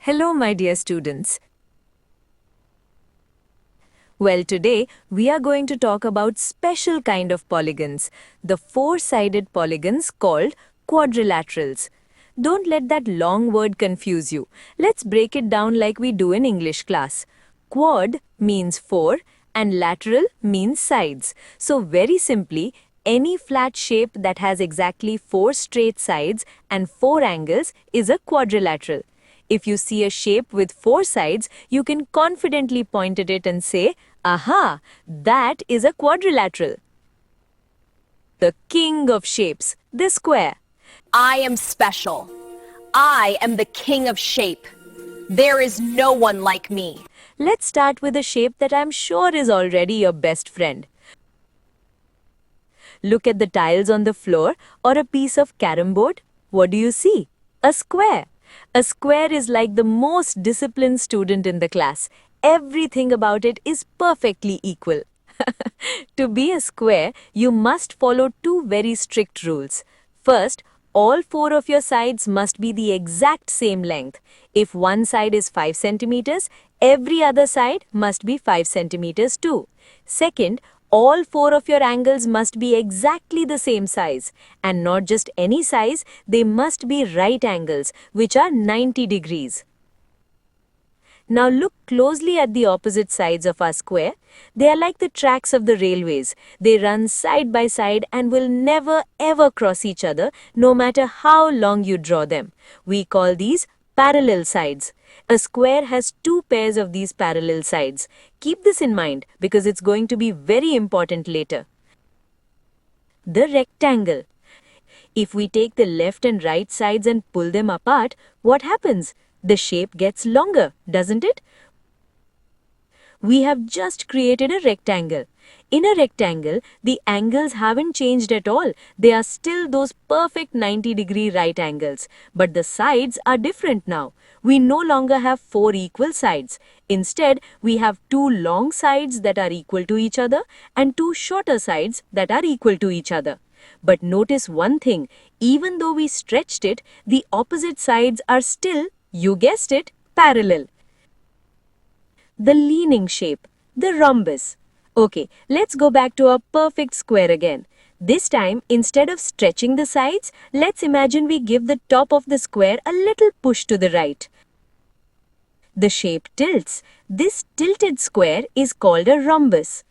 Hello, my dear students. Well, today we are going to talk about special kind of polygons, the four-sided polygons called quadrilaterals. Don't let that long word confuse you. Let's break it down like we do in English class. Quad means four and lateral means sides. So very simply, any flat shape that has exactly four straight sides and four angles is a quadrilateral. If you see a shape with four sides, you can confidently point at it and say, aha, that is a quadrilateral. The king of shapes, the square. I am special. I am the king of shape. There is no one like me. Let's start with a shape that I'm sure is already your best friend. Look at the tiles on the floor or a piece of carom board. What do you see? A square. A square is like the most disciplined student in the class. Everything about it is perfectly equal. To be a square, you must follow two very strict rules. First, all four of your sides must be the exact same length. If one side is 5 centimeters, every other side must be 5 centimeters too. Second, all four of your angles must be exactly the same size. And not just any size, they must be right angles, which are 90 degrees. Now look closely at the opposite sides of our square. They are like the tracks of the railways. They run side by side and will never ever cross each other, no matter how long you draw them. We call these parallel sides. A square has two pairs of these parallel sides. Keep this in mind because it's going to be very important later. The rectangle. If we take the left and right sides and pull them apart, what happens? The shape gets longer, doesn't it? We have just created a rectangle. In a rectangle, the angles haven't changed at all. They are still those perfect 90-degree right angles. But the sides are different now. We no longer have four equal sides. Instead, we have two long sides that are equal to each other and two shorter sides that are equal to each other. But notice one thing, even though we stretched it, the opposite sides are still, you guessed it, parallel. The leaning shape, the rhombus. Okay, let's go back to our perfect square again. This time, instead of stretching the sides, let's imagine we give the top of the square a little push to the right. The shape tilts. This tilted square is called a rhombus.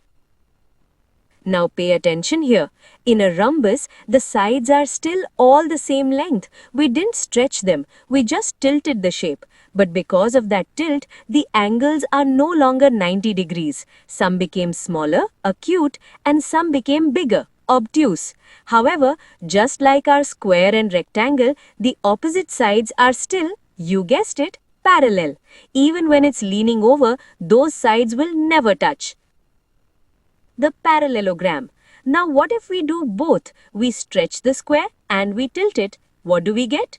Now pay attention here. In a rhombus, the sides are still all the same length. We didn't stretch them, we just tilted the shape. But because of that tilt, the angles are no longer 90 degrees. Some became smaller, acute, and some became bigger, obtuse. However, just like our square and rectangle, the opposite sides are still, you guessed it, parallel. Even when it's leaning over, those sides will never touch. The parallelogram. Now what if we do both? We stretch the square and we tilt it. What do we get?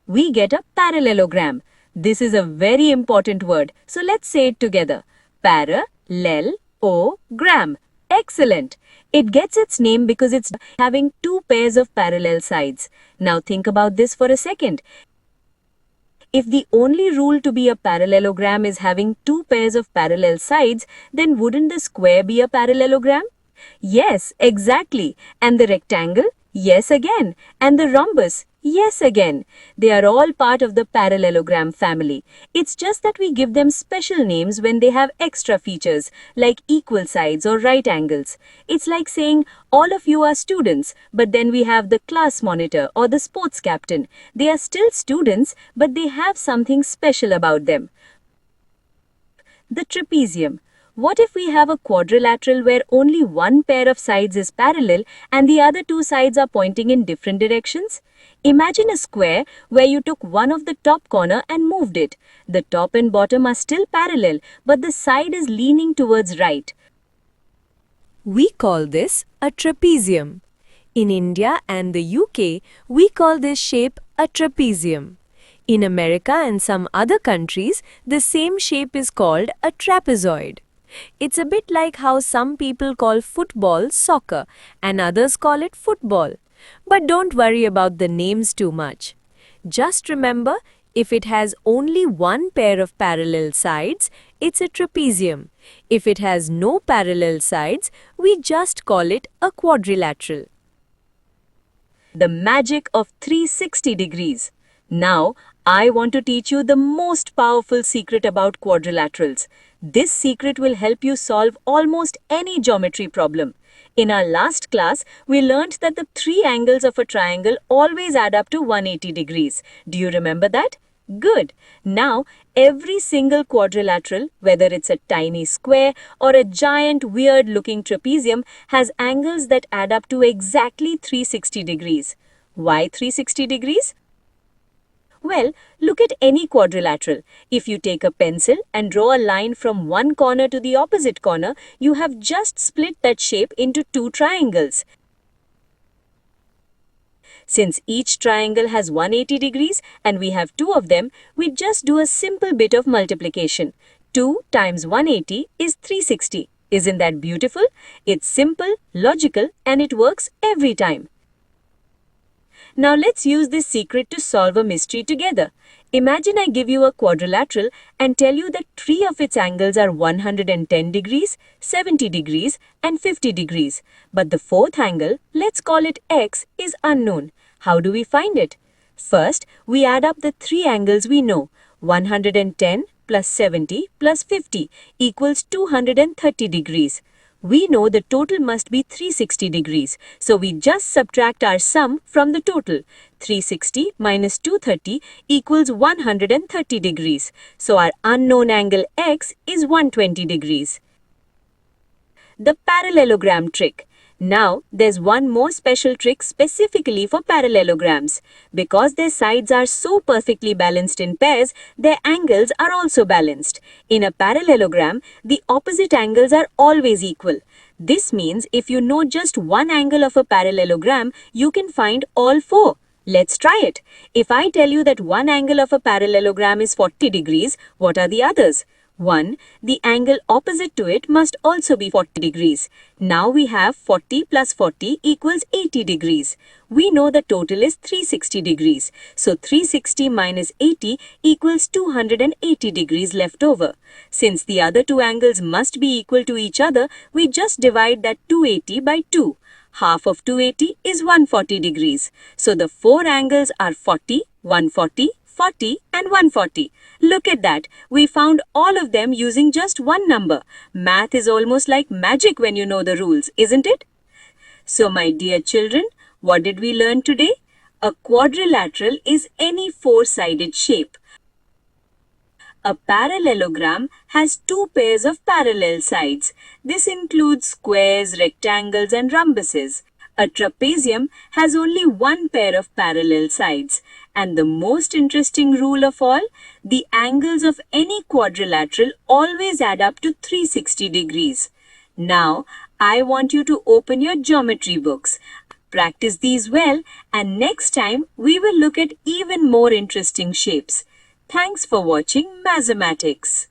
We get a parallelogram. This is a very important word. So let's say it together. Parallelogram. Excellent. It gets its name because it's having two pairs of parallel sides. Now think about this for a second. If the only rule to be a parallelogram is having two pairs of parallel sides, then wouldn't the square be a parallelogram? Yes, exactly. And the rectangle? Yes again. And the rhombus? Yes again. They are all part of the parallelogram family. It's just that we give them special names when they have extra features, like equal sides or right angles. It's like saying, all of you are students, but then we have the class monitor or the sports captain. They are still students, but they have something special about them. The trapezium. What if we have a quadrilateral where only one pair of sides is parallel and the other two sides are pointing in different directions? Imagine a square where you took one of the top corner and moved it. The top and bottom are still parallel, but the side is leaning towards right. We call this a trapezium. In India and the UK, we call this shape a trapezium. In America and some other countries, the same shape is called a trapezoid. It's a bit like how some people call football soccer and others call it football. But don't worry about the names too much. Just remember, if it has only one pair of parallel sides, it's a trapezium. If it has no parallel sides, we just call it a quadrilateral. The magic of 360 degrees. Now, I want to teach you the most powerful secret about quadrilaterals. This secret will help you solve almost any geometry problem. In our last class, we learned that the three angles of a triangle always add up to 180 degrees. Do you remember that? Good. Now, every single quadrilateral, whether it's a tiny square or a giant weird-looking trapezium, has angles that add up to exactly 360 degrees. Why 360 degrees? Well, look at any quadrilateral. If you take a pencil and draw a line from one corner to the opposite corner, you have just split that shape into two triangles. Since each triangle has 180 degrees and we have two of them, we just do a simple bit of multiplication. 2 times 180 is 360. Isn't that beautiful? It's simple, logical, and it works every time. Now let's use this secret to solve a mystery together. Imagine I give you a quadrilateral and tell you that three of its angles are 110 degrees, 70 degrees, and 50 degrees. But the fourth angle, let's call it x, is unknown. How do we find it? First, we add up the three angles we know. 110 plus 70 plus 50 equals 230 degrees. We know the total must be 360 degrees, so we just subtract our sum from the total. 360 minus 230 equals 130 degrees, so our unknown angle x is 120 degrees. The parallelogram trick. Now, there's one more special trick specifically for parallelograms. Because their sides are so perfectly balanced in pairs, their angles are also balanced. In a parallelogram, the opposite angles are always equal. This means if you know just one angle of a parallelogram, you can find all four. Let's try it. If I tell you that one angle of a parallelogram is 40 degrees, what are the others? 1. The angle opposite to it must also be 40 degrees. Now we have 40 plus 40 equals 80 degrees. We know the total is 360 degrees. So 360 minus 80 equals 280 degrees left over. Since the other two angles must be equal to each other, we just divide that 280 by 2. Half of 280 is 140 degrees. So the four angles are 40, 140, 40 and 140. Look at that. We found all of them using just one number. Math is almost like magic when you know the rules, isn't it? So my dear children, what did we learn today? A quadrilateral is any four-sided shape. A parallelogram has two pairs of parallel sides. This includes squares, rectangles and rhombuses. A trapezium has only one pair of parallel sides. And the most interesting rule of all, the angles of any quadrilateral always add up to 360 degrees. Now, I want you to open your geometry books. Practice these well, and next time we will look at even more interesting shapes. Thanks for watching Mathematics.